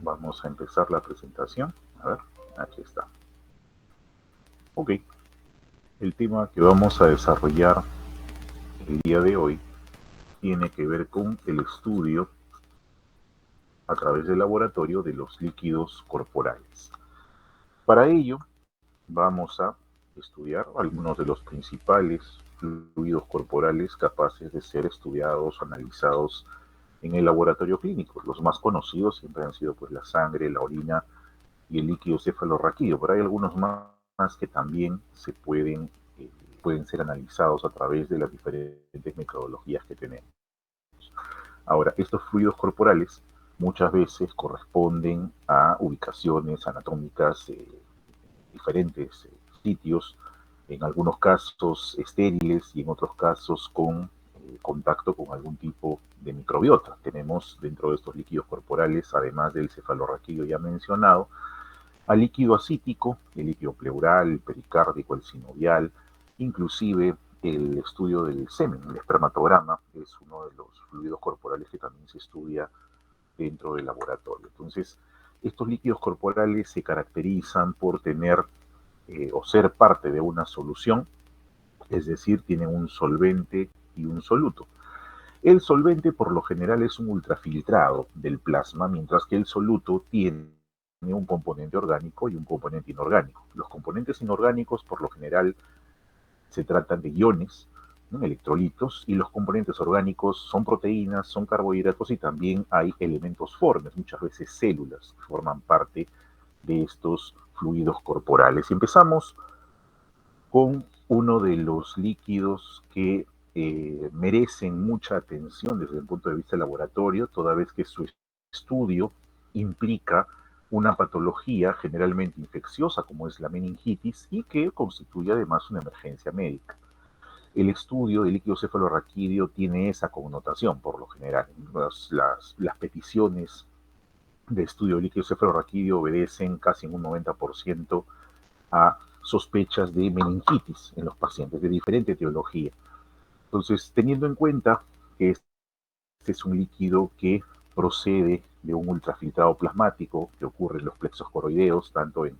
Vamos a empezar la presentación. A ver, aquí está. Ok, el tema que vamos a desarrollar el día de hoy tiene que ver con el estudio a través del laboratorio de los líquidos corporales. Para ello, vamos a estudiar algunos de los principales fluidos corporales capaces de ser estudiados o analizados en el laboratorio clínico. Los más conocidos siempre han sido pues la sangre, la orina y el líquido cefalorraquídeo, pero hay algunos más que también pueden ser analizados a través de las diferentes metodologías que tenemos. Ahora, estos fluidos corporales muchas veces corresponden a ubicaciones anatómicas diferentes sitios, en algunos casos estériles y en otros casos con contacto con algún tipo de microbiota. Tenemos dentro de estos líquidos corporales, además del cefalorraquídeo ya mencionado, al líquido acítico, el líquido pleural, el pericárdico, el sinovial, inclusive el estudio del semen, el espermatograma, es uno de los fluidos corporales que también se estudia dentro del laboratorio. Entonces, estos líquidos corporales se caracterizan por tener o ser parte de una solución, es decir, tienen un solvente y un soluto. El solvente por lo general es un ultrafiltrado del plasma, mientras que el soluto tiene un componente orgánico y un componente inorgánico. Los componentes inorgánicos por lo general se tratan de iones, ¿no? Electrolitos, y los componentes orgánicos son proteínas, son carbohidratos y también hay elementos formes, muchas veces células, que forman parte de estos fluidos corporales. Y empezamos con uno de los líquidos que merecen mucha atención desde el punto de vista laboratorio, toda vez que su estudio implica una patología generalmente infecciosa como es la meningitis y que constituye además una emergencia médica. El estudio del líquido cefalorraquídeo tiene esa connotación por lo general. Las peticiones de estudio del líquido cefalorraquídeo obedecen casi en un 90% a sospechas de meningitis en los pacientes de diferente etiología. Entonces, teniendo en cuenta que este es un líquido que procede de un ultrafiltrado plasmático que ocurre en los plexos coroideos, tanto en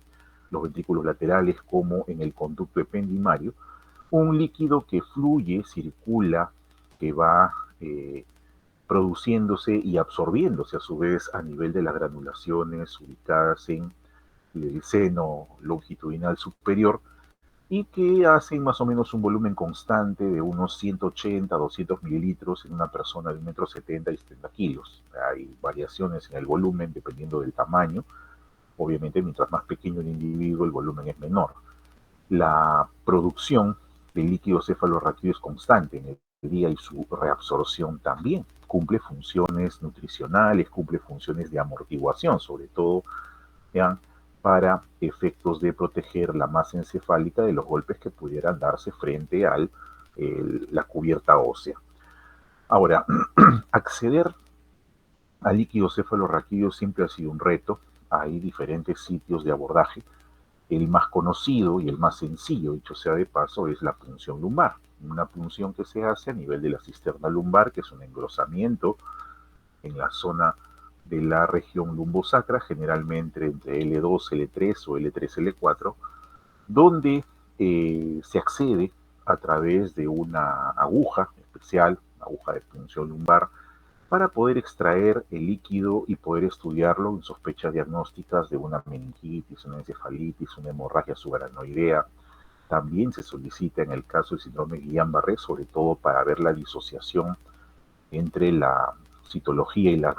los ventrículos laterales como en el conducto ependimario, un líquido que fluye, circula, que va produciéndose y absorbiéndose a su vez a nivel de las granulaciones ubicadas en el seno longitudinal superior, y que hacen más o menos un volumen constante de unos 180 a 200 mililitros en una persona de 1,70 m y 70 kilos. Hay variaciones en el volumen dependiendo del tamaño. Obviamente, mientras más pequeño el individuo, el volumen es menor. La producción de líquido cefalorraquídeo es constante en el día y su reabsorción también. Cumple funciones nutricionales, cumple funciones de amortiguación, sobre todo ¿ya? Para efectos de proteger la masa encefálica de los golpes que pudieran darse frente a la cubierta ósea. Ahora, acceder al líquido cefalorraquídeo siempre ha sido un reto. Hay diferentes sitios de abordaje. El más conocido y el más sencillo, dicho sea de paso, es la punción lumbar. Una punción que se hace a nivel de la cisterna lumbar, que es un engrosamiento en la zona de la región lumbosacra, generalmente entre L2, L3 o L3, L4, donde se accede a través de una aguja especial, aguja de punción lumbar, para poder extraer el líquido y poder estudiarlo en sospechas diagnósticas de una meningitis, una encefalitis, una hemorragia subarachnoidea. También se solicita en el caso del síndrome Guillain-Barré, sobre todo para ver la disociación entre la citología y las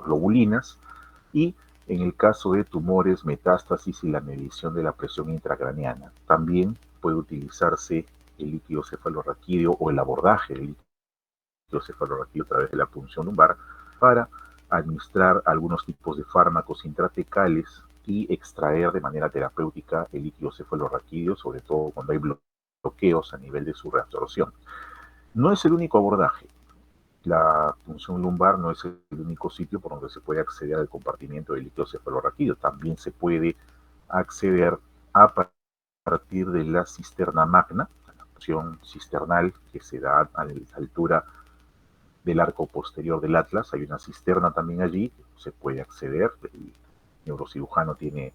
globulinas, y en el caso de tumores, metástasis y la medición de la presión intracraneana. También puede utilizarse el líquido cefalorraquídeo o el abordaje del líquido cefalorraquídeo a través de la punción lumbar para administrar algunos tipos de fármacos intratecales y extraer de manera terapéutica el líquido cefalorraquídeo, sobre todo cuando hay bloqueos a nivel de su reabsorción. No es el único abordaje. La punción lumbar no es el único sitio por donde se puede acceder al compartimiento del líquido cefalorraquídeo. También se puede acceder a partir de la cisterna magna, la punción cisternal que se da a la altura del arco posterior del atlas. Hay una cisterna también allí, se puede acceder, el neurocirujano tiene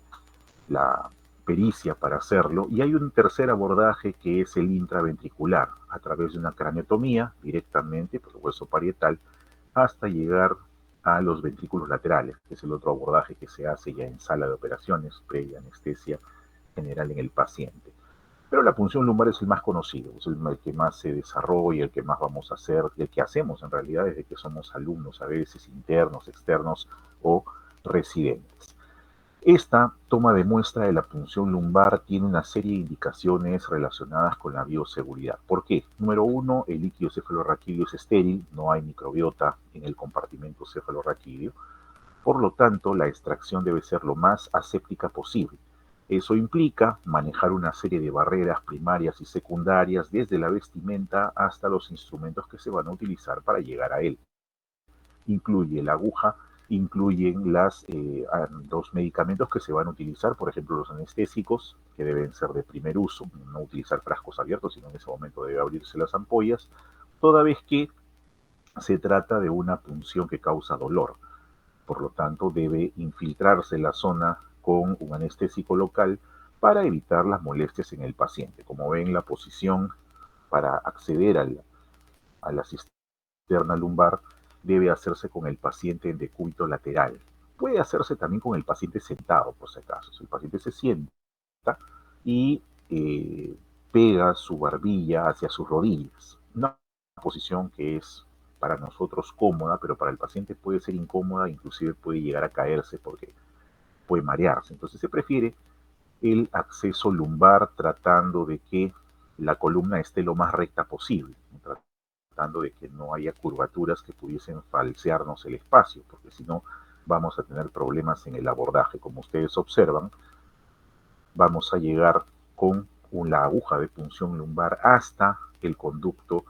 la pericia para hacerlo, y hay un tercer abordaje que es el intraventricular, a través de una craniotomía directamente por el hueso parietal hasta llegar a los ventrículos laterales, que es el otro abordaje que se hace ya en sala de operaciones, previa anestesia general en el paciente. Pero la punción lumbar es el más conocido, es el que más se desarrolla, el que más vamos a hacer, el que hacemos en realidad desde que somos alumnos, a veces internos, externos o residentes. Esta toma de muestra de la punción lumbar tiene una serie de indicaciones relacionadas con la bioseguridad. ¿Por qué? Número uno, el líquido cefalorraquídeo es estéril, no hay microbiota en el compartimento cefalorraquídeo. Por lo tanto, la extracción debe ser lo más aséptica posible. Eso implica manejar una serie de barreras primarias y secundarias desde la vestimenta hasta los instrumentos que se van a utilizar para llegar a él. Incluye la aguja, incluyen los medicamentos que se van a utilizar, por ejemplo los anestésicos, que deben ser de primer uso, no utilizar frascos abiertos, sino en ese momento debe abrirse las ampollas, toda vez que se trata de una punción que causa dolor. Por lo tanto, debe infiltrarse la zona con un anestésico local para evitar las molestias en el paciente. Como ven, la posición para acceder a la cisterna lumbar debe hacerse con el paciente en decúbito lateral. Puede hacerse también con el paciente sentado, por si acaso. Si el paciente se sienta y pega su barbilla hacia sus rodillas. Una posición que es para nosotros cómoda, pero para el paciente puede ser incómoda, inclusive puede llegar a caerse porque puede marearse. Entonces se prefiere el acceso lumbar tratando de que la columna esté lo más recta posible, tratando de que no haya curvaturas que pudiesen falsearnos el espacio, porque si no vamos a tener problemas en el abordaje. Como ustedes observan, vamos a llegar con la aguja de punción lumbar hasta el conducto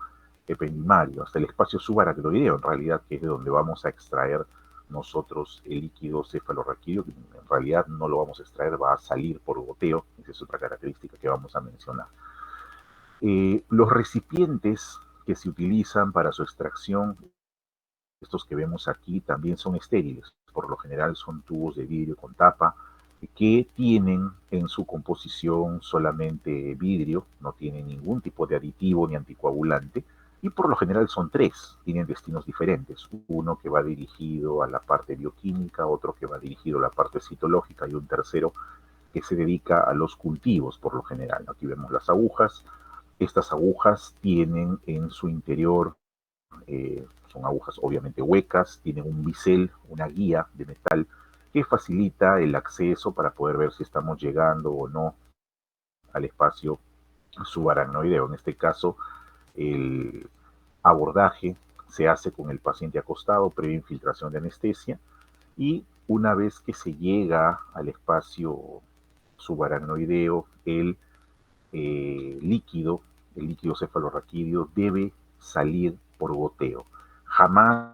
ependimario, hasta el espacio subaracnoideo, en realidad, que es de donde vamos a extraer nosotros el líquido cefalorraquídeo, que en realidad no lo vamos a extraer, va a salir por goteo, esa es otra característica que vamos a mencionar. Los recipientes que se utilizan para su extracción, estos que vemos aquí, también son estériles, por lo general son tubos de vidrio con tapa, que tienen en su composición solamente vidrio, no tienen ningún tipo de aditivo ni anticoagulante, y por lo general son tres, tienen destinos diferentes, uno que va dirigido a la parte bioquímica, otro que va dirigido a la parte citológica y un tercero que se dedica a los cultivos por lo general. Aquí vemos las agujas, estas agujas tienen en su interior, son agujas obviamente huecas, tienen un bisel, una guía de metal que facilita el acceso para poder ver si estamos llegando o no al espacio subaracnoideo. En este caso, el abordaje se hace con el paciente acostado, previa infiltración de anestesia, y una vez que se llega al espacio subaracnoideo, líquido, el líquido cefalorraquídeo debe salir por goteo. Jamás,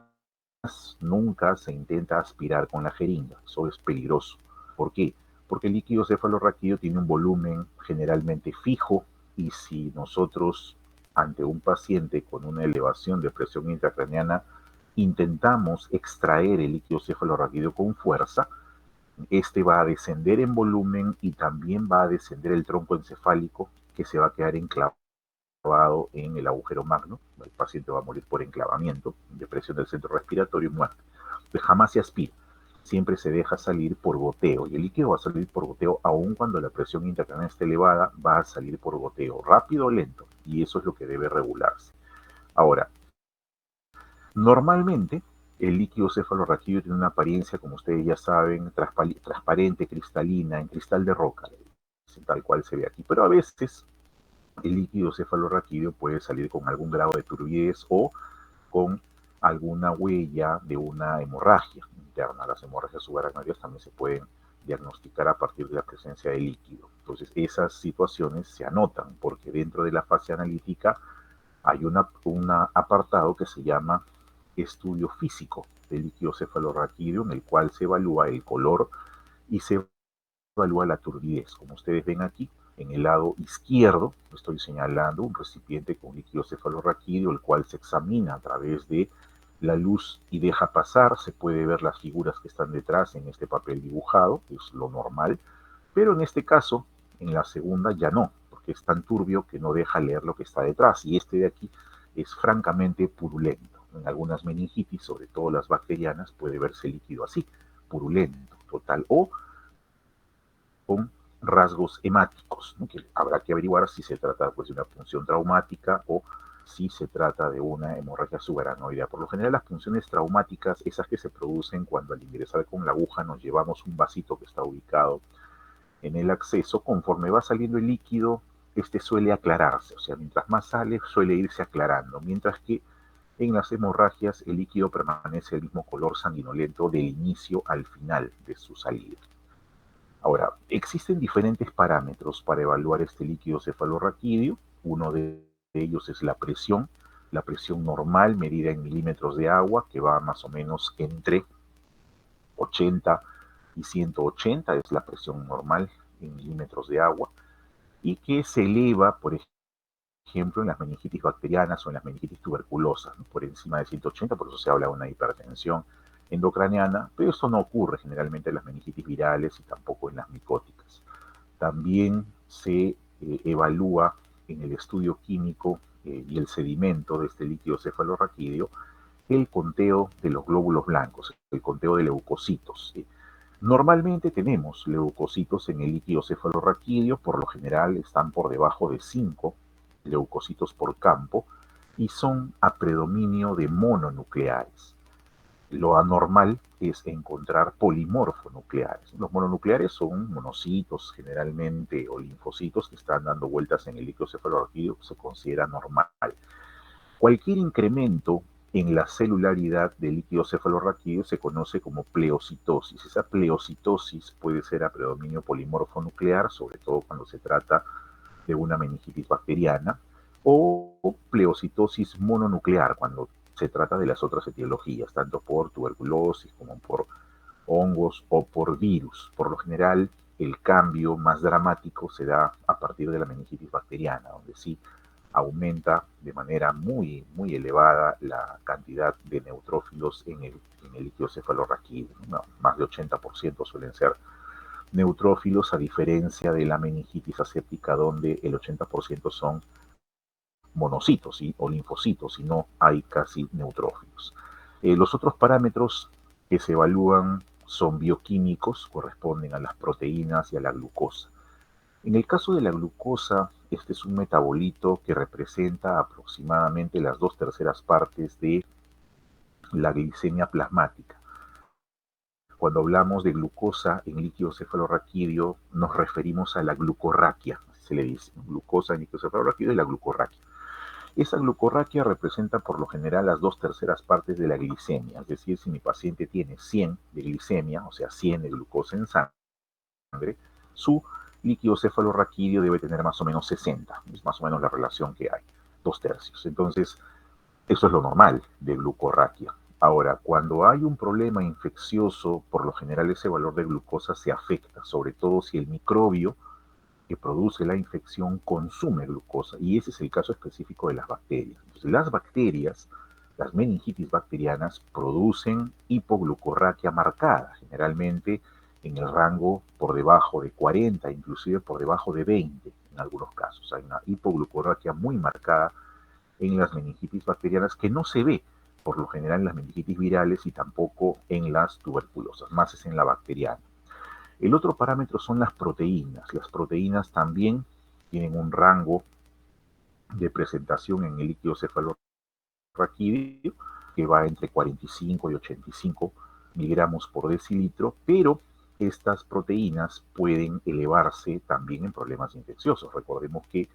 nunca se intenta aspirar con la jeringa, eso es peligroso. ¿Por qué? Porque el líquido cefalorraquídeo tiene un volumen generalmente fijo, y si nosotros ante un paciente con una elevación de presión intracraneana intentamos extraer el líquido cefalorraquídeo con fuerza, este va a descender en volumen y también va a descender el tronco encefálico, que se va a quedar enclavado en el agujero magno. El paciente va a morir por enclavamiento, depresión del centro respiratorio y muerte. Pues jamás se aspira, siempre se deja salir por goteo, y el líquido va a salir por goteo aun cuando la presión intracraneal esté elevada, va a salir por goteo, rápido o lento, y eso es lo que debe regularse. Ahora, normalmente el líquido cefalorraquídeo tiene una apariencia, como ustedes ya saben, transparente, cristalina, en cristal de roca, tal cual se ve aquí, pero a veces el líquido cefalorraquídeo puede salir con algún grado de turbidez o con alguna huella de una hemorragia interna. Las hemorragias subaracnoideas también se pueden diagnosticar a partir de la presencia de líquido. Entonces, esas situaciones se anotan porque dentro de la fase analítica hay un apartado que se llama estudio físico del líquido cefalorraquídeo, en el cual se evalúa el color y se evalúa la turbidez. Como ustedes ven aquí, en el lado izquierdo estoy señalando un recipiente con líquido cefalorraquídeo, el cual se examina a través de la luz y deja pasar, se puede ver las figuras que están detrás en este papel dibujado, que es lo normal, pero en este caso, en la segunda ya no, porque es tan turbio que no deja leer lo que está detrás, y este de aquí es francamente purulento. En algunas meningitis, sobre todo las bacterianas, puede verse líquido así, purulento, total, o con rasgos hemáticos, ¿no? Que habrá que averiguar si se trata pues, de una punción traumática o si se trata de una hemorragia subaracnoidea. Por lo general, las punciones traumáticas, esas que se producen cuando al ingresar con la aguja nos llevamos un vasito que está ubicado en el acceso, conforme va saliendo el líquido, este suele aclararse, o sea, mientras más sale, suele irse aclarando, mientras que en las hemorragias el líquido permanece el mismo color sanguinolento del inicio al final de su salida. Ahora, existen diferentes parámetros para evaluar este líquido cefalorraquídeo. Uno de ellos es la presión normal medida en milímetros de agua, que va más o menos entre 80 y 180, es la presión normal en milímetros de agua, y que se eleva, por ejemplo, en las meningitis bacterianas o en las meningitis tuberculosas, ¿no? Por encima de 180, por eso se habla de una hipertensión endocraniana, pero esto no ocurre generalmente en las meningitis virales y tampoco en las micóticas. También se evalúa en el estudio químico y el sedimento de este líquido cefalorraquídeo el conteo de los glóbulos blancos, el conteo de leucocitos. Normalmente tenemos leucocitos en el líquido cefalorraquídeo, por lo general están por debajo de 5 leucocitos por campo y son a predominio de mononucleares. Lo anormal es encontrar polimorfonucleares. Los mononucleares son monocitos generalmente o linfocitos que están dando vueltas en el líquido cefalorraquídeo, que se considera normal. Cualquier incremento en la celularidad del líquido cefalorraquídeo se conoce como pleocitosis. Esa pleocitosis puede ser a predominio polimorfonuclear, sobre todo cuando se trata de una meningitis bacteriana, o pleocitosis mononuclear, cuando se trata de las otras etiologías, tanto por tuberculosis como por hongos o por virus. Por lo general, el cambio más dramático se da a partir de la meningitis bacteriana, donde sí aumenta de manera muy, muy elevada la cantidad de neutrófilos en el líquido cefalorraquídeo. ¿No? Más de 80% suelen ser neutrófilos, a diferencia de la meningitis aséptica, donde el 80% son monocitos, ¿sí? O linfocitos, y no hay casi neutrófilos. Los otros parámetros que se evalúan son bioquímicos, corresponden a las proteínas y a la glucosa. En el caso de la glucosa, este es un metabolito que representa aproximadamente las 2/3 partes de la glicemia plasmática. Cuando hablamos de glucosa en líquido cefalorraquídeo, nos referimos a la glucorraquia, así se le dice. Glucosa en líquido cefalorraquídeo es la glucorraquia. Esa glucorraquia representa por lo general las 2/3 partes de la glicemia, es decir, si mi paciente tiene 100 de glicemia, o sea, 100 de glucosa en sangre, su líquido cefalorraquídeo debe tener más o menos 60, es más o menos la relación que hay, 2/3. Entonces, eso es lo normal de glucorraquia. Ahora, cuando hay un problema infeccioso, por lo general ese valor de glucosa se afecta, sobre todo si el microbio que produce la infección consume glucosa, y ese es el caso específico de las bacterias. Entonces, las bacterias, las meningitis bacterianas, producen hipoglucorraquia marcada, generalmente en el rango por debajo de 40, inclusive por debajo de 20 en algunos casos. Hay una hipoglucorraquia muy marcada en las meningitis bacterianas que no se ve por lo general en las meningitis virales y tampoco en las tuberculosas, más es en la bacteriana. El otro parámetro son las proteínas. Las proteínas también tienen un rango de presentación en el líquido cefalorraquídeo que va entre 45 y 85 miligramos por decilitro, pero estas proteínas pueden elevarse también en problemas infecciosos. Recordemos que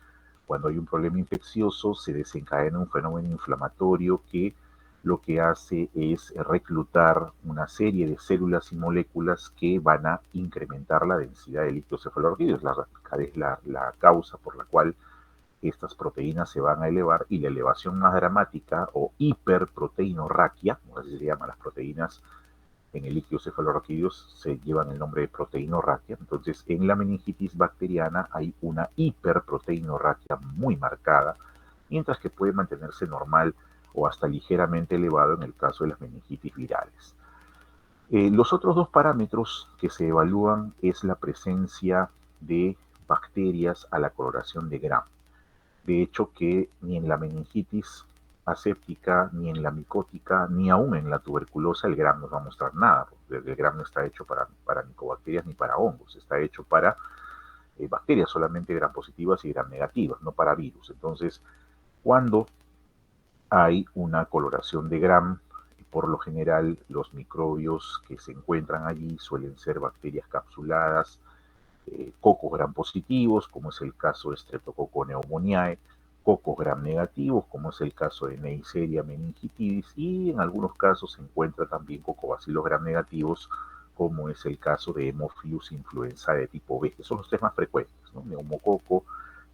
cuando hay un problema infeccioso se desencadena un fenómeno inflamatorio que lo que hace es reclutar una serie de células y moléculas que van a incrementar la densidad del líquido cefalorraquídeo. Es la causa por la cual estas proteínas se van a elevar, y la elevación más dramática o hiperproteinorraquia, como así se llaman las proteínas en el líquido cefalorraquídeo, se llevan el nombre de proteinorraquia. Entonces, en la meningitis bacteriana hay una hiperproteinorraquia muy marcada, mientras que puede mantenerse normal o hasta ligeramente elevado en el caso de las meningitis virales. Los otros dos parámetros que se evalúan es la presencia de bacterias a la coloración de Gram. De hecho, que ni en la meningitis aséptica, ni en la micótica, ni aún en la tuberculosa el Gram nos va a mostrar nada, porque el Gram no está hecho para micobacterias ni para hongos, está hecho para bacterias solamente Gram positivas y Gram negativas, no para virus. Entonces, cuando hay una coloración de Gram, por lo general los microbios que se encuentran allí suelen ser bacterias capsuladas, cocos gram positivos, como es el caso de Streptococcus pneumoniae, cocos gram negativos, como es el caso de Neisseria meningitidis, y en algunos casos se encuentra también cocobacilos gram negativos, como es el caso de Haemophilus influenzae de tipo B, que son los tres más frecuentes, ¿no? Neumococo,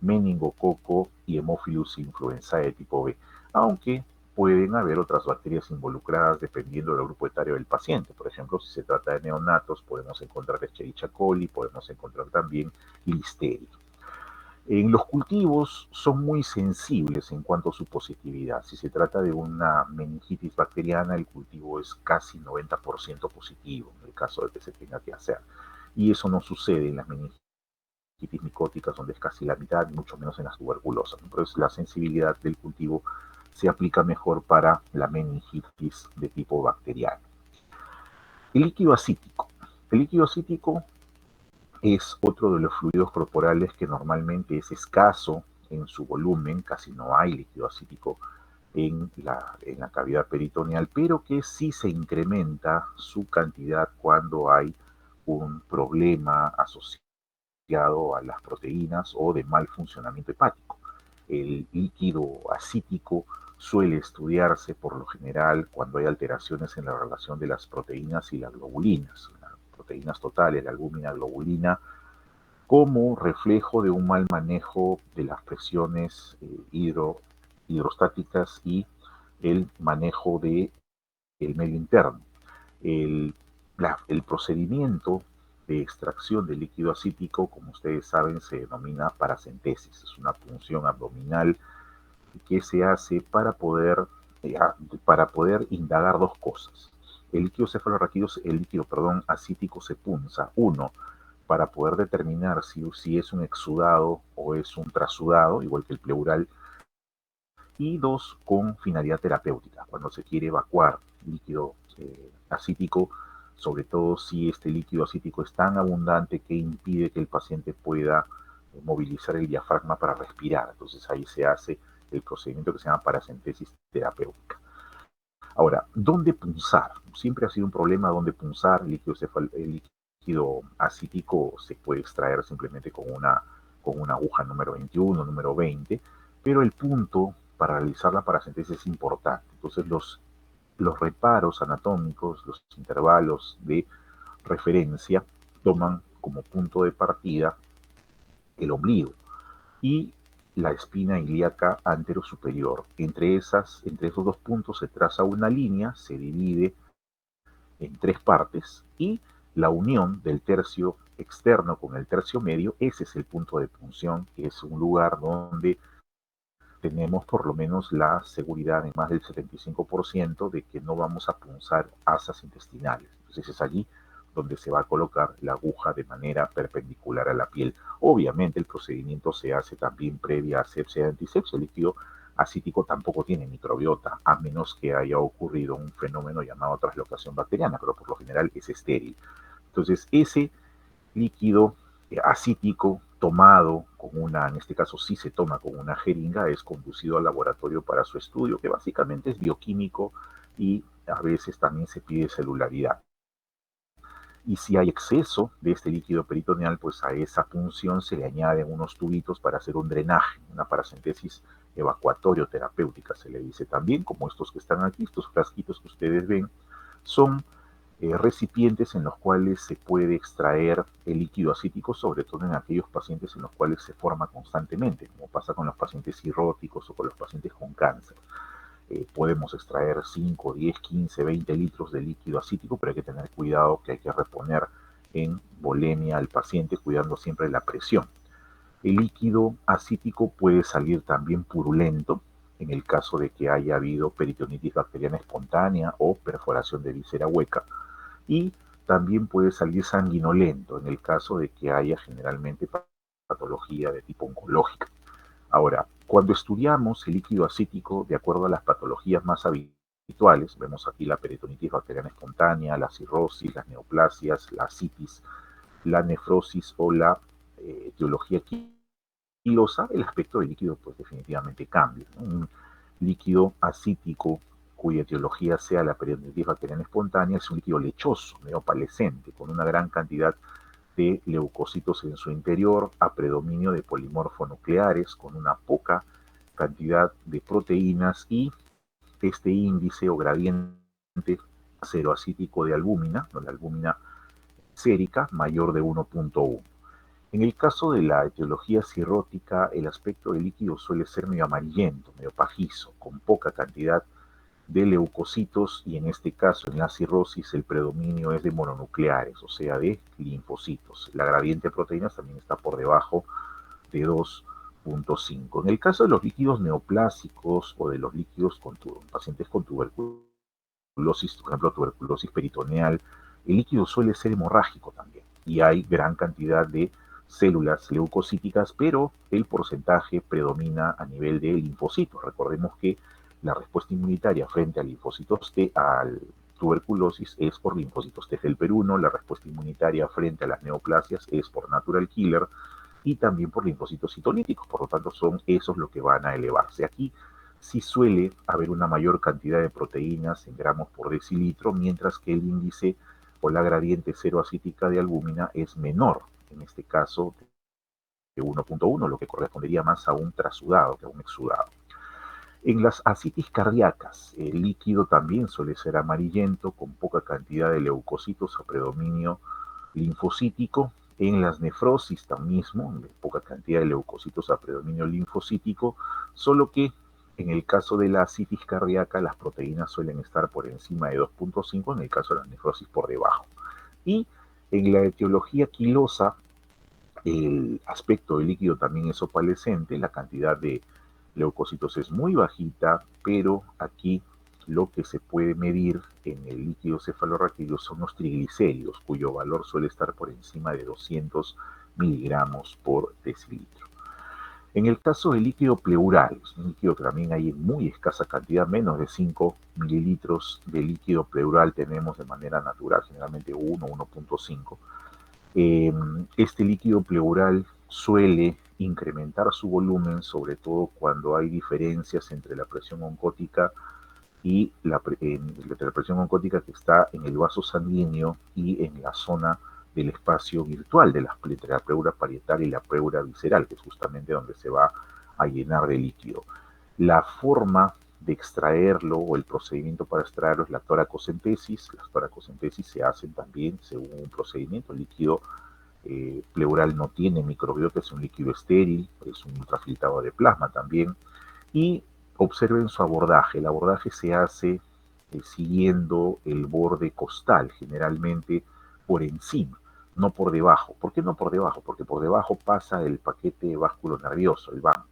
meningococo y Haemophilus influenzae de tipo B, aunque pueden haber otras bacterias involucradas dependiendo del grupo etario del paciente. Por ejemplo, si se trata de neonatos, podemos encontrar Escherichia coli, podemos encontrar también Listeria. En los cultivos son muy sensibles en cuanto a su positividad. Si se trata de una meningitis bacteriana, el cultivo es casi 90% positivo en el caso de que se tenga que hacer. Y eso no sucede en las meningitis micóticas, donde es casi la mitad, mucho menos en las tuberculosas. Entonces, la sensibilidad del cultivo se aplica mejor para la meningitis de tipo bacteriano. El líquido acítico. El líquido acítico es otro de los fluidos corporales que normalmente es escaso en su volumen, casi no hay líquido acítico en la cavidad peritoneal, pero que sí se incrementa su cantidad cuando hay un problema asociado a las proteínas o de mal funcionamiento hepático. El líquido acítico suele estudiarse por lo general cuando hay alteraciones en la relación de las proteínas y las globulinas, las proteínas totales, la albúmina, globulina, como reflejo de un mal manejo de las presiones hidrostáticas y el manejo del medio interno. El, el procedimiento de extracción de líquido acítico, como ustedes saben, se denomina paracentesis. Es una punción abdominal que se hace eh, para poder indagar dos cosas. El líquido cefalorraquídeo, acítico se punza, uno, para poder determinar si es un exudado o es un trasudado, igual que el pleural, y dos, con finalidad terapéutica, cuando se quiere evacuar líquido acítico, sobre todo si este líquido acítico es tan abundante que impide que el paciente pueda movilizar el diafragma para respirar. Entonces ahí se hace el procedimiento que se llama paracentesis terapéutica. Ahora, ¿dónde punzar? Siempre ha sido un problema dónde punzar. El líquido acítico se puede extraer simplemente con una aguja número 21, número 20, pero el punto para realizar la paracentesis es importante. Entonces, los reparos anatómicos, los intervalos de referencia, toman como punto de partida el ombligo y la espina ilíaca anterosuperior. Entre esos dos puntos se traza una línea, se divide en tres partes y la unión del tercio externo con el tercio medio, ese es el punto de punción, que es un lugar donde tenemos por lo menos la seguridad de más del 75% de que no vamos a punzar asas intestinales. Entonces es allí donde se va a colocar la aguja de manera perpendicular a la piel. Obviamente el procedimiento se hace también previa asepsia y antisepsia. El líquido acítico tampoco tiene microbiota, a menos que haya ocurrido un fenómeno llamado translocación bacteriana, pero por lo general es estéril. Entonces ese líquido acítico tomado con en este caso sí se toma con una jeringa, es conducido al laboratorio para su estudio, que básicamente es bioquímico y a veces también se pide celularidad. Y si hay exceso de este líquido peritoneal, pues a esa punción se le añaden unos tubitos para hacer un drenaje, una paracentesis evacuatorio terapéutica, se le dice también, como estos que están aquí, estos frasquitos que ustedes ven, son recipientes en los cuales se puede extraer el líquido acítico, sobre todo en aquellos pacientes en los cuales se forma constantemente, como pasa con los pacientes cirróticos o con los pacientes con cáncer. Podemos extraer 5, 10, 15, 20 litros de líquido acítico, pero hay que tener cuidado que hay que reponer en volemia al paciente, cuidando siempre la presión. El líquido acítico puede salir también purulento, en el caso de que haya habido peritonitis bacteriana espontánea o perforación de víscera hueca. Y también puede salir sanguinolento en el caso de que haya generalmente patología de tipo oncológica. Ahora, cuando estudiamos el líquido acítico de acuerdo a las patologías más habituales, vemos aquí la peritonitis bacteriana espontánea, la cirrosis, las neoplasias, la asitis, la nefrosis o la etiología quilosa, el aspecto del líquido pues definitivamente cambia, ¿no? Un líquido acítico cuya etiología sea la peritonitis bacteriana espontánea es un líquido lechoso, medio opalescente, con una gran cantidad de leucocitos en su interior, a predominio de polimorfonucleares, con una poca cantidad de proteínas y este índice o gradiente ceroacítico de albúmina, o la albúmina sérica, mayor de 1.1. En el caso de la etiología cirrótica, el aspecto del líquido suele ser medio amarillento, medio pajizo, con poca cantidad de leucocitos y en este caso en la cirrosis el predominio es de mononucleares, o sea, de linfocitos. La gradiente de proteínas también está por debajo de 2.5. En el caso de los líquidos neoplásicos o de los líquidos con pacientes con tuberculosis, por ejemplo, tuberculosis peritoneal, el líquido suele ser hemorrágico también y hay gran cantidad de células leucocíticas, pero el porcentaje predomina a nivel de linfocitos. Recordemos que la respuesta inmunitaria frente a linfocitos T, al tuberculosis es por linfocitos T helper 1, la respuesta inmunitaria frente a las neoplasias es por natural killer y también por linfocitos citolíticos, por lo tanto son esos los que van a elevarse. Aquí sí suele haber una mayor cantidad de proteínas en gramos por decilitro, mientras que el índice o la gradiente ceroacítica de albúmina es menor, en este caso de 1.1, lo que correspondería más a un trasudado que a un exudado. En las asitis cardíacas, el líquido también suele ser amarillento, con poca cantidad de leucocitos a predominio linfocítico. En las nefrosis también, poca cantidad de leucocitos a predominio linfocítico, solo que en el caso de la asitis cardíaca las proteínas suelen estar por encima de 2.5, en el caso de la nefrosis por debajo. Y en la etiología quilosa, el aspecto del líquido también es opalescente, la cantidad de leucocitos es muy bajita, pero aquí lo que se puede medir en el líquido cefalorraquídeo son los triglicéridos, cuyo valor suele estar por encima de 200 miligramos por decilitro. En el caso del líquido pleural, es un líquido que también hay en muy escasa cantidad, menos de 5 mililitros de líquido pleural tenemos de manera natural, generalmente 1, 1.5. Este líquido pleural suele incrementar su volumen, sobre todo cuando hay diferencias entre la presión oncótica y la presión oncótica que está en el vaso sanguíneo y en la zona del espacio virtual entre la pleura parietal y la pleura visceral, que es justamente donde se va a llenar de líquido. La forma de extraerlo o el procedimiento para extraerlo es la toracocentesis. Las toracocentesis se hacen también según un procedimiento. El líquido pleural no tiene microbiota, es un líquido estéril, es un ultrafiltrado de plasma también. Y observen su abordaje. El abordaje se hace siguiendo el borde costal, generalmente por encima, no por debajo. ¿Por qué no por debajo? Porque por debajo pasa el paquete vasculo nervioso, el VAN.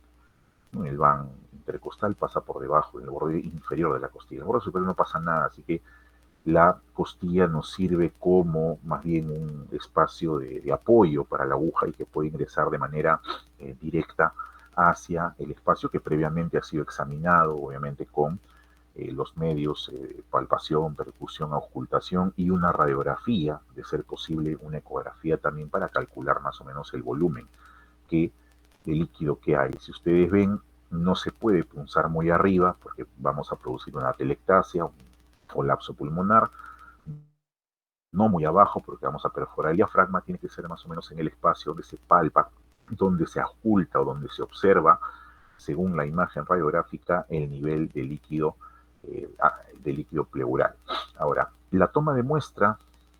El VAN intercostal pasa por debajo, en el borde inferior de la costilla. En el borde superior no pasa nada, así que la costilla nos sirve como más bien un espacio de apoyo para la aguja y que puede ingresar de manera directa hacia el espacio que previamente ha sido examinado, obviamente con los medios, palpación, percusión, auscultación y una radiografía, de ser posible una ecografía también para calcular más o menos el volumen de líquido que hay. Si ustedes ven, no se puede punzar muy arriba porque vamos a producir una atelectasia, un colapso pulmonar, no muy abajo porque vamos a perforar el diafragma, tiene que ser más o menos en el espacio donde se palpa, donde se oculta o donde se observa, según la imagen radiográfica, el nivel de líquido pleural. Ahora, la toma de muestra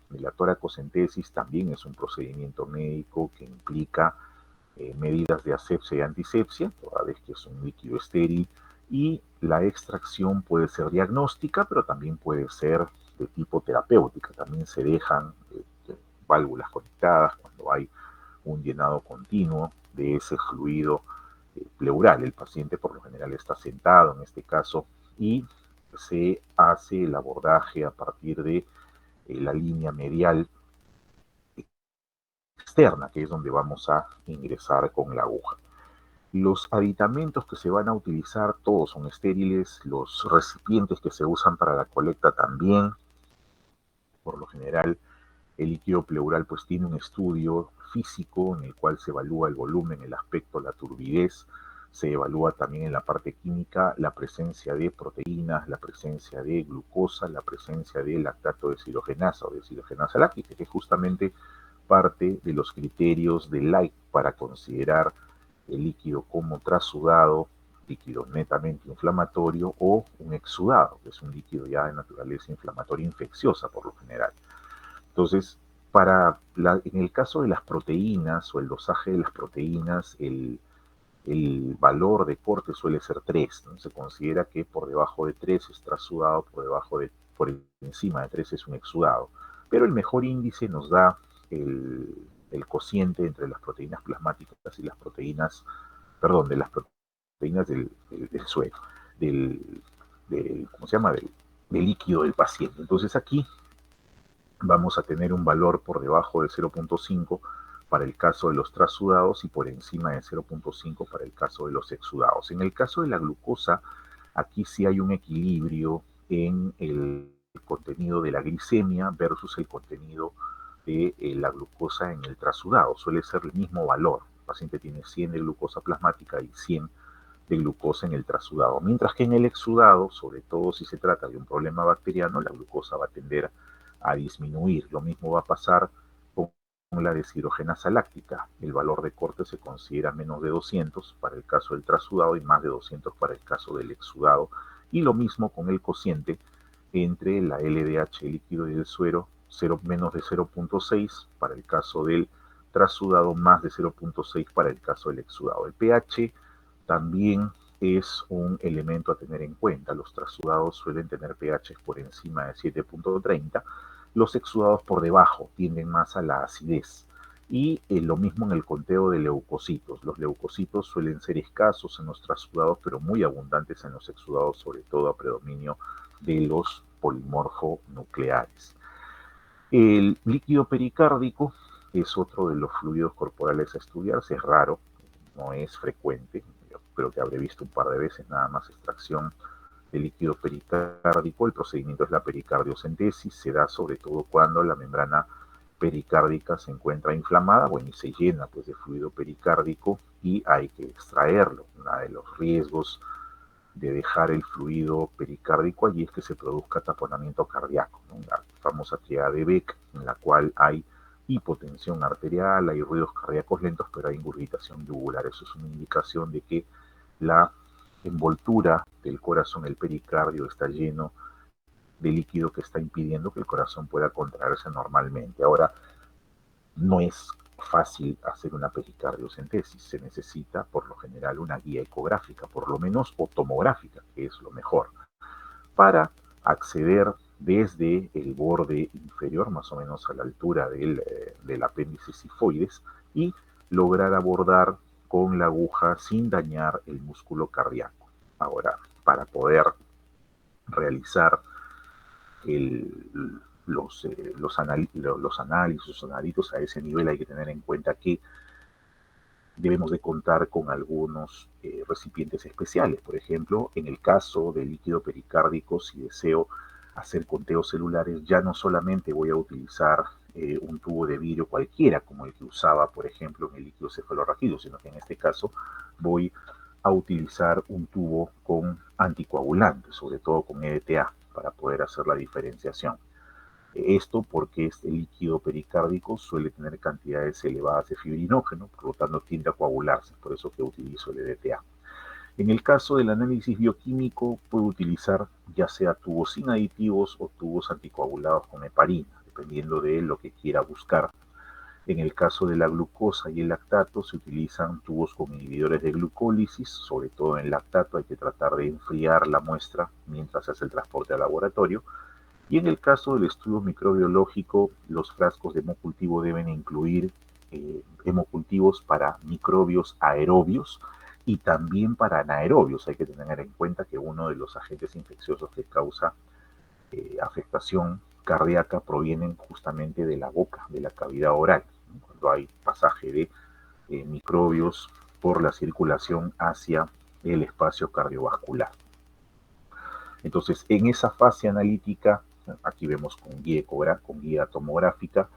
de la toracocentesis también es un procedimiento médico que implica medidas de asepsia y antisepsia, toda vez que es un líquido estéril, y la extracción puede ser diagnóstica, pero también puede ser de tipo terapéutica. También se dejan válvulas conectadas cuando hay un llenado continuo de ese fluido pleural. El paciente por lo general general está sentado en este caso, y se hace el abordaje a partir de la línea medial externa, que es donde vamos a ingresar con la aguja. Los aditamentos que se van a utilizar todos son estériles, los recipientes que se usan para la colecta también. Por lo general, el líquido pleural pues tiene un estudio físico en el cual se evalúa el volumen, el aspecto, la turbidez. Se evalúa también en la parte química la presencia de proteínas, la presencia de glucosa, la presencia de lactato deshidrogenasa o deshidrogenasa láctica, que es justamente parte de los criterios de Light para considerar el líquido como trasudado, líquido netamente inflamatorio, o un exudado, que es un líquido ya de naturaleza inflamatoria infecciosa por lo general. Entonces, en el caso de las proteínas o el dosaje de las proteínas, el valor de corte suele ser 3, ¿no? Se considera que por debajo de 3 es trasudado, por encima de 3 es un exudado. Pero el mejor índice nos da el cociente entre las proteínas plasmáticas y las proteínas, perdón, de las proteínas del suero, ¿cómo se llama? Del líquido del paciente. Entonces aquí vamos a tener un valor por debajo de 0.5 para el caso de los trasudados y por encima de 0.5 para el caso de los exudados. En el caso de la glucosa, aquí sí hay un equilibrio en el contenido de la glicemia versus el contenido de la glucosa en el trasudado. Suele ser el mismo valor. El paciente tiene 100 de glucosa plasmática y 100 de glucosa en el trasudado. Mientras que en el exudado, sobre todo si se trata de un problema bacteriano, la glucosa va a tender a disminuir. Lo mismo va a pasar con la deshidrogenasa láctica. El valor de corte se considera menos de 200 para el caso del trasudado y más de 200 para el caso del exudado. Y lo mismo con el cociente entre la LDH líquido y el suero, menos de 0.6 para el caso del trasudado, más de 0.6 para el caso del exudado. El pH también es un elemento a tener en cuenta. Los trasudados suelen tener pH por encima de 7.30, los exudados por debajo tienden más a la acidez. Y lo mismo en el conteo de leucocitos. Los leucocitos suelen ser escasos en los trasudados, pero muy abundantes en los exudados, sobre todo a predominio de los polimorfonucleares. El líquido pericárdico es otro de los fluidos corporales a estudiarse, es raro, no es frecuente. Yo creo que habré visto un par de veces nada más extracción de líquido pericárdico. El procedimiento es la pericardiocentesis, se da sobre todo cuando la membrana pericárdica se encuentra inflamada, bueno, y se llena pues de fluido pericárdico y hay que extraerlo. Uno de los riesgos de dejar el fluido pericárdico allí es que se produzca taponamiento cardíaco, ¿no? La famosa triada de Beck, en la cual hay hipotensión arterial, hay ruidos cardíacos lentos, pero hay ingurgitación yugular. Eso es una indicación de que la envoltura del corazón, el pericardio, está lleno de líquido que está impidiendo que el corazón pueda contraerse normalmente. Ahora, no es fácil hacer una pericardiocentesis. Se necesita, por lo general, una guía ecográfica, por lo menos, o tomográfica, que es lo mejor, para acceder desde el borde inferior, más o menos a la altura del apéndice sifoides, y lograr abordar con la aguja sin dañar el músculo cardíaco. Ahora, para poder realizar los análisis, los analitos a ese nivel, hay que tener en cuenta que debemos de contar con algunos recipientes especiales. Por ejemplo, en el caso del líquido pericárdico, si deseo hacer conteos celulares, ya no solamente voy a utilizar un tubo de vidrio cualquiera, como el que usaba, por ejemplo, en el líquido cefalorraquídeo, sino que en este caso voy a utilizar un tubo con anticoagulante, sobre todo con EDTA, para poder hacer la diferenciación. Esto porque este líquido pericárdico suele tener cantidades elevadas de fibrinógeno, por lo tanto tiende a coagularse, por eso que utilizo el EDTA. En el caso del análisis bioquímico, puedo utilizar ya sea tubos sin aditivos o tubos anticoagulados con heparina, dependiendo de lo que quiera buscar. En el caso de la glucosa y el lactato, se utilizan tubos con inhibidores de glucólisis, sobre todo en lactato hay que tratar de enfriar la muestra mientras se hace el transporte al laboratorio. Y en el caso del estudio microbiológico, los frascos de hemocultivo deben incluir hemocultivos para microbios aerobios y también para anaerobios. Hay que tener en cuenta que uno de los agentes infecciosos que causa afectación cardíaca provienen justamente de la boca, de la cavidad oral, ¿no? Cuando hay pasaje de microbios por la circulación hacia el espacio cardiovascular. Entonces, en esa fase analítica, aquí vemos con guía tomográfica,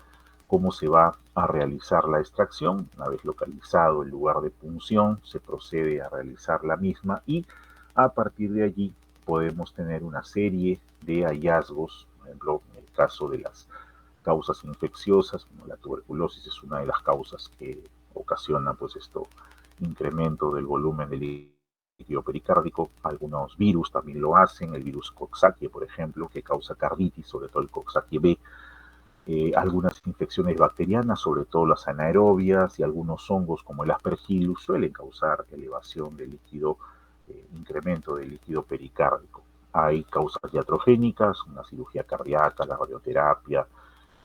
cómo se va a realizar la extracción. Una vez localizado el lugar de punción, se procede a realizar la misma y a partir de allí podemos tener una serie de hallazgos. Por ejemplo, en el caso de las causas infecciosas, como la tuberculosis es una de las causas que ocasiona pues incremento del volumen del líquido pericárdico. Algunos virus también lo hacen, el virus Coxsackie, por ejemplo, que causa carditis, sobre todo el Coxsackie B. Algunas infecciones bacterianas, sobre todo las anaerobias, y algunos hongos como el Aspergillus suelen causar elevación del líquido, incremento del líquido pericárdico. Hay causas iatrogénicas, una cirugía cardíaca, la radioterapia,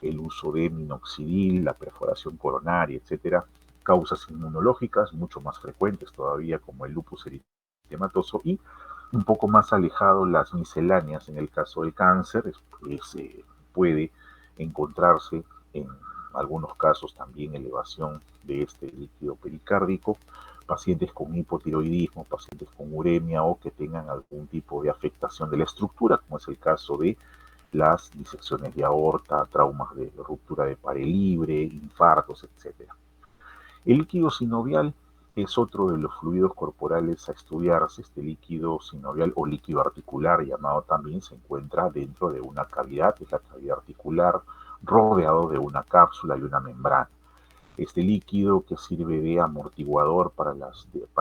el uso de minoxidil, la perforación coronaria, etcétera. Causas inmunológicas mucho más frecuentes todavía, como el lupus eritematoso, y un poco más alejado las misceláneas. En el caso del cáncer, puede encontrarse en algunos casos también elevación de este líquido pericárdico, pacientes con hipotiroidismo, pacientes con uremia o que tengan algún tipo de afectación de la estructura, como es el caso de las disecciones de aorta, traumas de ruptura de pared libre, infartos, etc. El líquido sinovial es otro de los fluidos corporales a estudiarse. Este líquido sinovial o líquido articular, llamado también, se encuentra dentro de una cavidad, que es la cavidad articular, rodeado de una cápsula y una membrana. Este líquido, que sirve de amortiguador para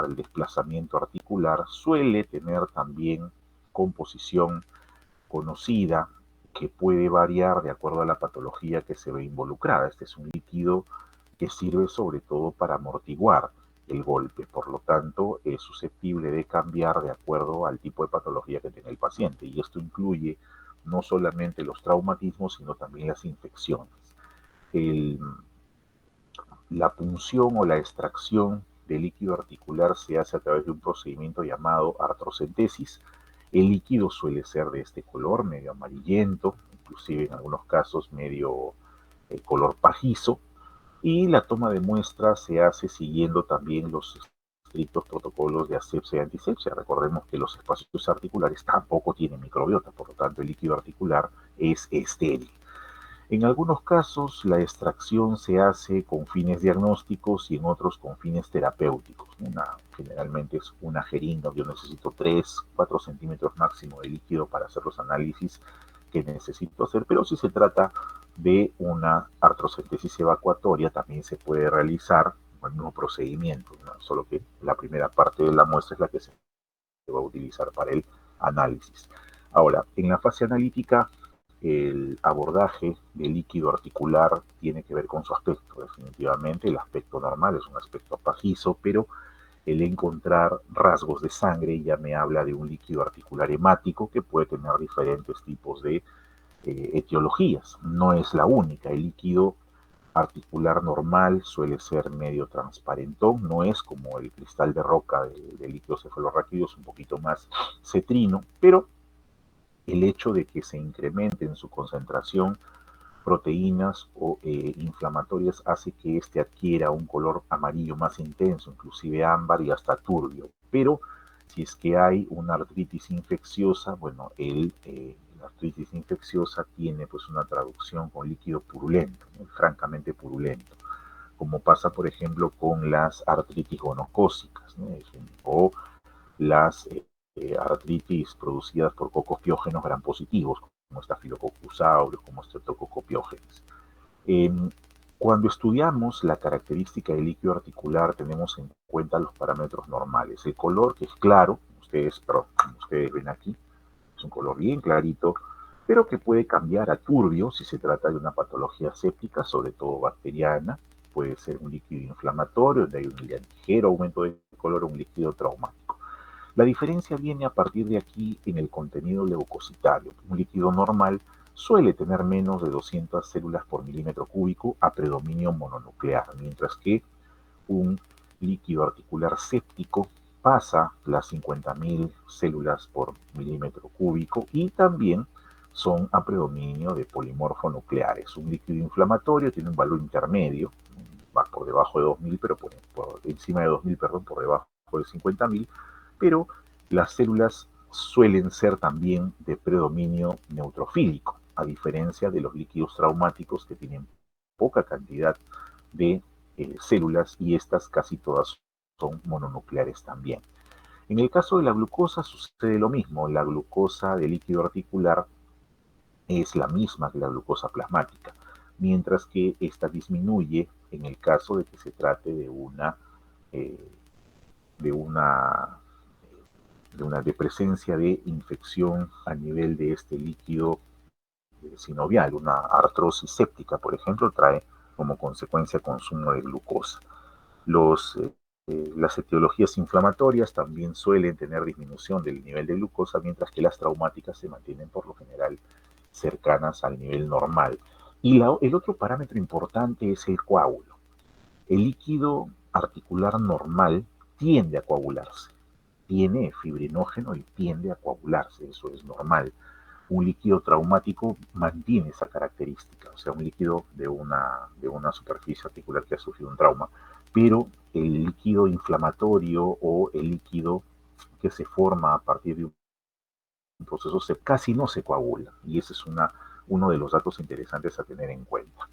el desplazamiento articular, suele tener también composición conocida que puede variar de acuerdo a la patología que se ve involucrada. Este es un líquido que sirve sobre todo para amortiguar el golpe, por lo tanto es susceptible de cambiar de acuerdo al tipo de patología que tiene el paciente, y esto incluye no solamente los traumatismos, sino también las infecciones. El, la punción o la extracción del líquido articular se hace a través de un procedimiento llamado artrocentesis. El líquido suele ser de este color, medio amarillento, inclusive en algunos casos medio color pajizo, y la toma de muestras se hace siguiendo también los estrictos protocolos de asepsia y antisepsia. Recordemos que los espacios articulares tampoco tienen microbiota, por lo tanto el líquido articular es estéril. En algunos casos la extracción se hace con fines diagnósticos y en otros con fines terapéuticos. Generalmente es una jeringa, yo necesito 3, 4 centímetros máximo de líquido para hacer los análisis que necesito hacer, pero si se trata de una artrocentesis evacuatoria también se puede realizar el mismo procedimiento, ¿no? Solo que la primera parte de la muestra es la que se va a utilizar para el análisis. Ahora, en la fase analítica, el abordaje del líquido articular tiene que ver con su aspecto. Definitivamente el aspecto normal es un aspecto pajizo, pero el encontrar rasgos de sangre ya me habla de un líquido articular hemático que puede tener diferentes tipos de etiologías. No es la única. El líquido articular normal suele ser medio transparentón, no es como el cristal de roca del líquido cefalorraquídeo, es un poquito más cetrino, pero el hecho de que se incremente en su concentración proteínas o inflamatorias hace que este adquiera un color amarillo más intenso, inclusive ámbar y hasta turbio. Pero si es que hay una artritis infecciosa, bueno, la artritis infecciosa tiene pues una traducción con líquido purulento, ¿no? Francamente purulento, como pasa por ejemplo con las artritis gonocócicas, ¿no? O las artritis producidas por cocopiógenos gram positivos, como Staphylococcus aureus, como Streptococcus. Eh, Cuando estudiamos la característica del líquido articular, tenemos en cuenta los parámetros normales. El color, que es claro, como ustedes ven aquí, es un color bien clarito, pero que puede cambiar a turbio si se trata de una patología séptica, sobre todo bacteriana. Puede ser un líquido inflamatorio, donde hay un ligero aumento de color, o un líquido traumático. La diferencia viene a partir de aquí en el contenido leucocitario. Un líquido normal suele tener menos de 200 células por milímetro cúbico a predominio mononuclear, mientras que un líquido articular séptico sobrepasa las 50.000 células por milímetro cúbico y también son a predominio de polimorfonucleares. Un líquido inflamatorio tiene un valor intermedio, va por debajo de 2.000, pero por encima de 2.000, perdón, por debajo de 50.000, pero las células suelen ser también de predominio neutrofílico, a diferencia de los líquidos traumáticos que tienen poca cantidad de células y estas casi todas son mononucleares también. En el caso de la glucosa sucede lo mismo. La glucosa de líquido articular es la misma que la glucosa plasmática, mientras que esta disminuye en el caso de que se trate de una eh, de una de presencia de infección a nivel de este líquido sinovial. Una artrosis séptica, por ejemplo, trae como consecuencia consumo de glucosa. Las etiologías inflamatorias también suelen tener disminución del nivel de glucosa, mientras que las traumáticas se mantienen por lo general cercanas al nivel normal. Y el otro parámetro importante es el coágulo. El líquido articular normal tiende a coagularse, tiene fibrinógeno y tiende a coagularse, eso es normal. Un líquido traumático mantiene esa característica, o sea, un líquido de una superficie articular que ha sufrido un trauma, pero el líquido inflamatorio o el líquido que se forma a partir de un proceso casi no se coagula, y ese es uno de los datos interesantes a tener en cuenta.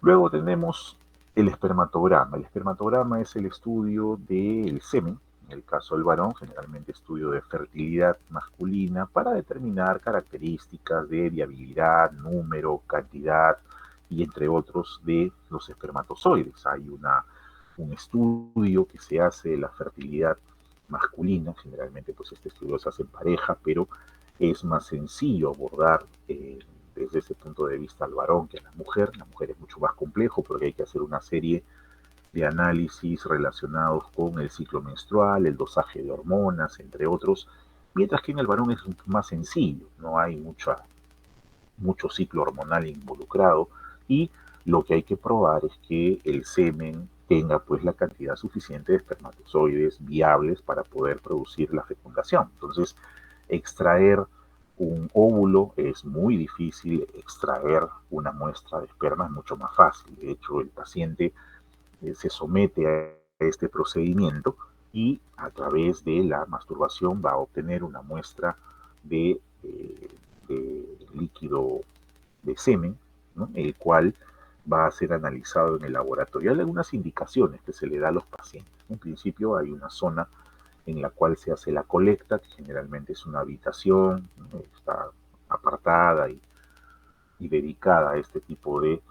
Luego tenemos el espermatograma. El espermatograma es el estudio del semen, en el caso del varón, generalmente estudio de fertilidad masculina para determinar características de viabilidad, número, cantidad y entre otros de los espermatozoides. Hay un estudio que se hace de la fertilidad masculina, generalmente pues este estudio se hace en pareja, pero es más sencillo abordar desde ese punto de vista al varón que a la mujer. La mujer es mucho más complejo porque hay que hacer una serie de análisis relacionados con el ciclo menstrual, el dosaje de hormonas, entre otros, mientras que en el varón es más sencillo, no hay mucho ciclo hormonal involucrado y lo que hay que probar es que el semen tenga pues la cantidad suficiente de espermatozoides viables para poder producir la fecundación. Entonces, extraer un óvulo es muy difícil, extraer una muestra de esperma es mucho más fácil. De hecho, el paciente se somete a este procedimiento y a través de la masturbación va a obtener una muestra de líquido de semen, ¿no? El cual va a ser analizado en el laboratorio. Hay algunas indicaciones que se le da a los pacientes. En principio hay una zona en la cual se hace la colecta, que generalmente es una habitación, ¿no? Está apartada y dedicada a este tipo de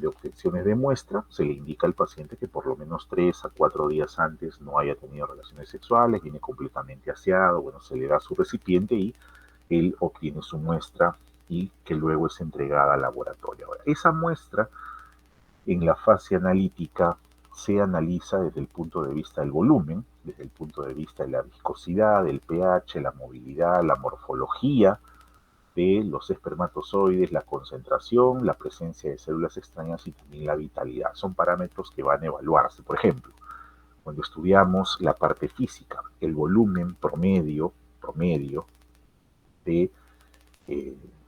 obtenciones de muestra. Se le indica al paciente que por lo menos 3 a 4 días antes no haya tenido relaciones sexuales, viene completamente aseado, bueno, se le da su recipiente y él obtiene su muestra y que luego es entregada al laboratorio. Ahora, esa muestra en la fase analítica se analiza desde el punto de vista del volumen, desde el punto de vista de la viscosidad, del pH, la movilidad, la morfología de los espermatozoides, la concentración, la presencia de células extrañas y también la vitalidad. Son parámetros que van a evaluarse. Por ejemplo, cuando estudiamos la parte física, el volumen promedio de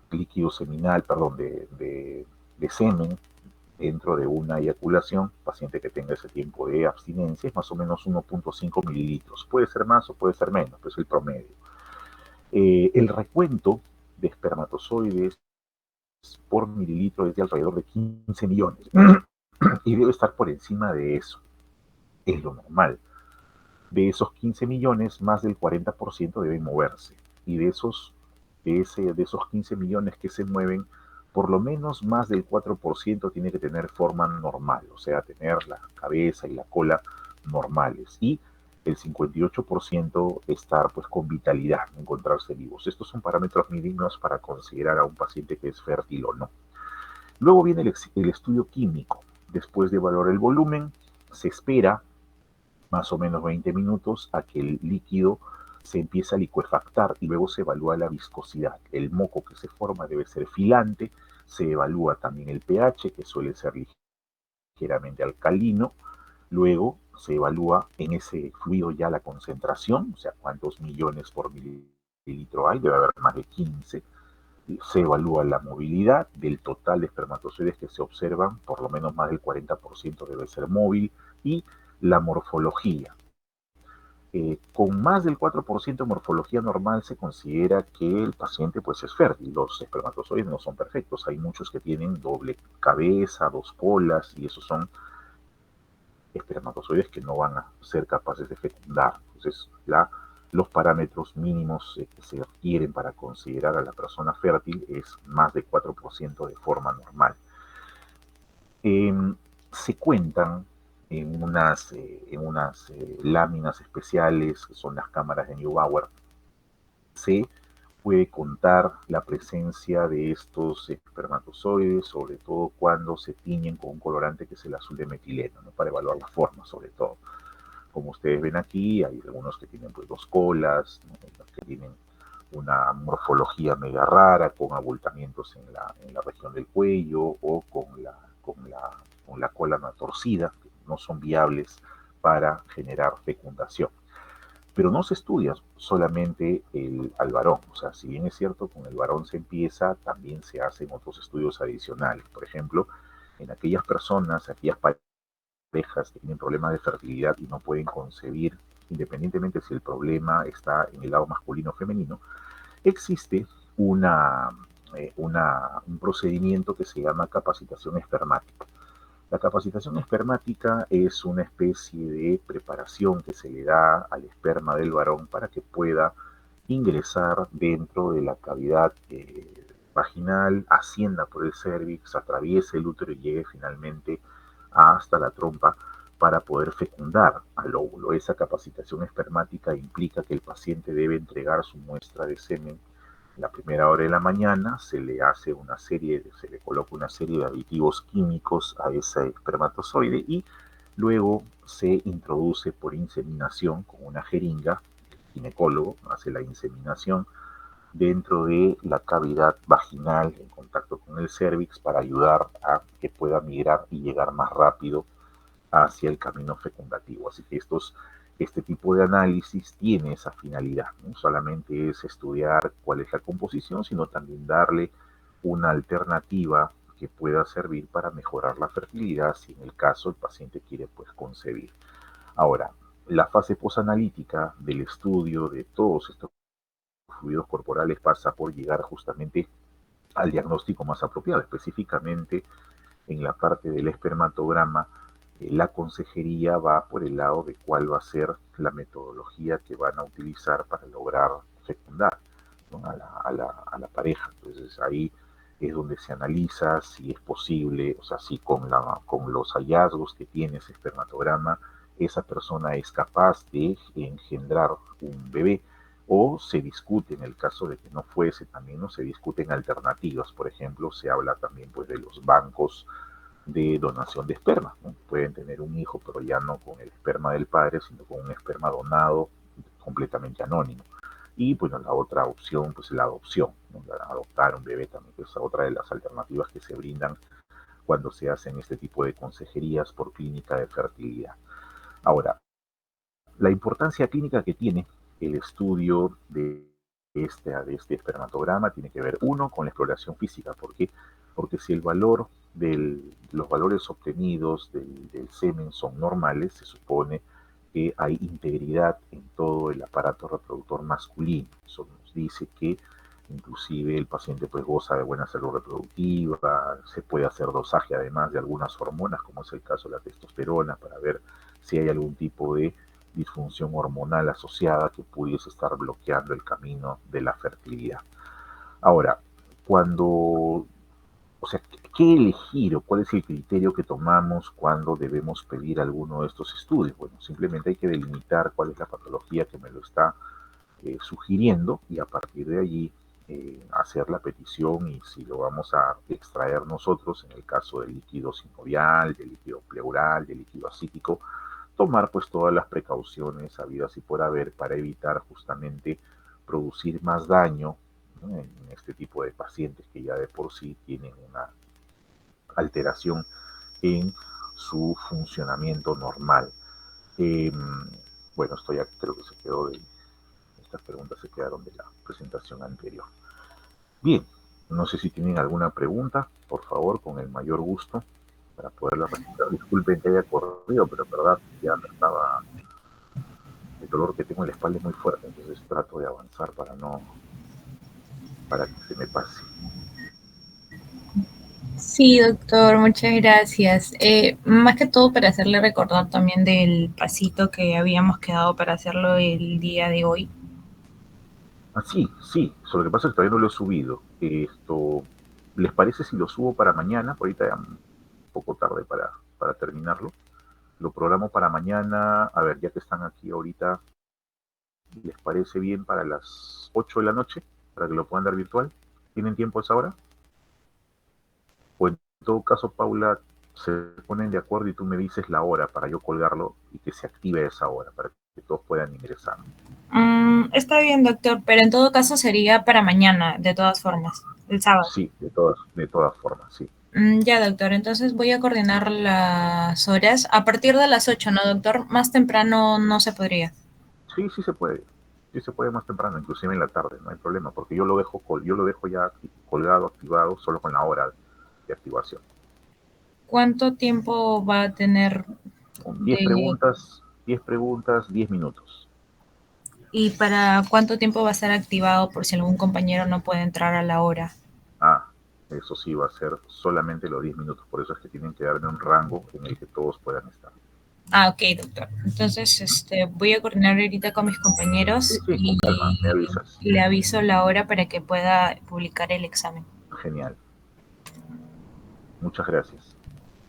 líquido seminal, perdón, de semen dentro de una eyaculación, paciente que tenga ese tiempo de abstinencia, es más o menos 1.5 mililitros. Puede ser más o puede ser menos, pero es el promedio. El recuento de espermatozoides por mililitro es de alrededor de 15 millones y debe estar por encima de eso. Es lo normal. De esos 15 millones, más del 40% deben moverse. Y de esos 15 millones que se mueven, por lo menos más del 4% tiene que tener forma normal, o sea, tener la cabeza y la cola normales. Y el 58% estar pues con vitalidad, encontrarse vivos. Estos son parámetros mínimos para considerar a un paciente que es fértil o no. Luego viene el estudio químico. Después de evaluar el volumen, se espera más o menos 20 minutos a que el líquido se empiece a licuefactar y luego se evalúa la viscosidad. El moco que se forma debe ser filante, se evalúa también el pH, que suele ser ligeramente alcalino, luego se evalúa en ese fluido ya la concentración, o sea, cuántos millones por mililitro hay, debe haber más de 15. Se evalúa la movilidad del total de espermatozoides que se observan, por lo menos más del 40% debe ser móvil, y la morfología. Con más del 4% de morfología normal se considera que el paciente pues es fértil. Los espermatozoides no son perfectos, hay muchos que tienen doble cabeza, dos colas, y esos son espermatozoides que no van a ser capaces de fecundar. Entonces, los parámetros mínimos que se requieren para considerar a la persona fértil es más de 4% de forma normal. Se cuentan en unas láminas especiales, que son las cámaras de Neubauer. Se puede contar la presencia de estos espermatozoides, sobre todo cuando se tiñen con un colorante que es el azul de metileno, ¿no? Para evaluar la forma, sobre todo. Como ustedes ven aquí, hay algunos que tienen pues dos colas, ¿no? Los que tienen una morfología mega rara, con abultamientos en la región del cuello o con la cola no torcida, que no son viables para generar fecundación. Pero no se estudia solamente al varón, o sea, si bien es cierto, con el varón se empieza, también se hacen otros estudios adicionales. Por ejemplo, en aquellas personas, aquellas parejas que tienen problemas de fertilidad y no pueden concebir, independientemente si el problema está en el lado masculino o femenino, existe una, un procedimiento que se llama capacitación espermática. La capacitación espermática es una especie de preparación que se le da al esperma del varón para que pueda ingresar dentro de la cavidad vaginal, ascienda por el cérvix, atraviese el útero y llegue finalmente hasta la trompa para poder fecundar al óvulo. Esa capacitación espermática implica que el paciente debe entregar su muestra de semen la primera hora de la mañana, se le coloca una serie de aditivos químicos a ese espermatozoide y luego se introduce por inseminación con una jeringa. El ginecólogo hace la inseminación dentro de la cavidad vaginal en contacto con el cérvix para ayudar a que pueda migrar y llegar más rápido hacia el camino fecundativo. Así que este tipo de análisis tiene esa finalidad. No solamente es estudiar cuál es la composición, sino también darle una alternativa que pueda servir para mejorar la fertilidad si en el caso el paciente quiere pues concebir. Ahora, la fase posanalítica del estudio de todos estos fluidos corporales pasa por llegar justamente al diagnóstico más apropiado, específicamente en la parte del espermatograma. La consejería va por el lado de cuál va a ser la metodología que van a utilizar para lograr fecundar, ¿no? a la pareja. Entonces ahí es donde se analiza si es posible, o sea, si con los hallazgos que tiene ese espermatograma, esa persona es capaz de engendrar un bebé, o se discute, en el caso de que no fuese, también no se discuten alternativas. Por ejemplo, se habla también pues de los bancos de donación de esperma, ¿no? Pueden tener un hijo, pero ya no con el esperma del padre, sino con un esperma donado completamente anónimo. Y bueno, la otra opción, pues la adopción, ¿no? Adoptar un bebé también, que es otra de las alternativas que se brindan cuando se hacen este tipo de consejerías por clínica de fertilidad. Ahora, la importancia clínica que tiene el estudio de este espermatograma tiene que ver, uno, con la exploración física. ¿Por qué? Porque si los valores obtenidos del semen son normales, se supone que hay integridad en todo el aparato reproductor masculino. Eso nos dice que inclusive el paciente pues goza de buena salud reproductiva, se puede hacer dosaje además de algunas hormonas, como es el caso de la testosterona, para ver si hay algún tipo de disfunción hormonal asociada que pudiese estar bloqueando el camino de la fertilidad. Ahora, o sea, ¿qué elegir o cuál es el criterio que tomamos cuando debemos pedir alguno de estos estudios? Bueno, simplemente hay que delimitar cuál es la patología que me lo está sugiriendo, y a partir de allí hacer la petición, y si lo vamos a extraer nosotros, en el caso del líquido sinovial, del líquido pleural, del líquido asítico, tomar pues todas las precauciones habidas y por haber para evitar justamente producir más daño, ¿no? En este tipo de pacientes que ya de por sí tienen una alteración en su funcionamiento normal. Eh, bueno, esto ya creo que se quedó de... Estas preguntas se quedaron de la presentación anterior. Bien, no sé si tienen alguna pregunta, por favor, con el mayor gusto, para poderla responder. Disculpen que haya corrido, pero en verdad ya estaba... El dolor que tengo en la espalda es muy fuerte, entonces trato de avanzar para que se me pase. Sí, doctor, muchas gracias. Más que todo para hacerle recordar también del pasito que habíamos quedado para hacerlo el día de hoy. Ah, sí, sí, solo que pasa es que todavía no lo he subido. Esto, ¿les parece si lo subo para mañana? Por ahorita ya un poco tarde para terminarlo. Lo programo para mañana. A ver, ya que están aquí ahorita, ¿les parece bien para las 8 de la noche? Para que lo puedan dar virtual. ¿Tienen tiempo a esa hora? O en todo caso, Paula, se ponen de acuerdo y tú me dices la hora para yo colgarlo y que se active esa hora, para que todos puedan ingresar. Está bien, doctor, pero en todo caso sería para mañana, de todas formas, el sábado. Sí, de todas formas, sí. Ya, doctor, entonces voy a coordinar las horas a partir de las 8, ¿no, doctor? Más temprano no se podría. Sí, sí se puede. Sí se puede más temprano, inclusive en la tarde, no hay problema, porque yo lo dejo ya colgado, activado, solo con la hora de activación. ¿Cuánto tiempo va a tener Con 10 de... preguntas, 10 preguntas, 10 minutos. y para cuánto tiempo va a estar activado por si algún compañero no puede entrar a la hora? Ah, eso sí va a ser solamente los 10 minutos, por eso es que tienen que darme un rango en el que todos puedan estar. Ah, ok, doctor. Entonces, voy a coordinar ahorita con mis Sí, compañeros sí, con y calma, me avisas. le aviso la hora para que pueda publicar el examen. Genial. Muchas gracias.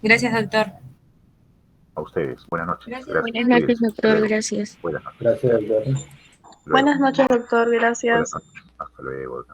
Gracias, doctor. A ustedes. Buenas noches. Gracias. Gracias. Buenas noches, Cuídense. Hasta doctor. luego. Gracias. Buenas noches. Gracias, doctor. Luego. Buenas noches, doctor. Buenas Gracias. noches. Hasta luego.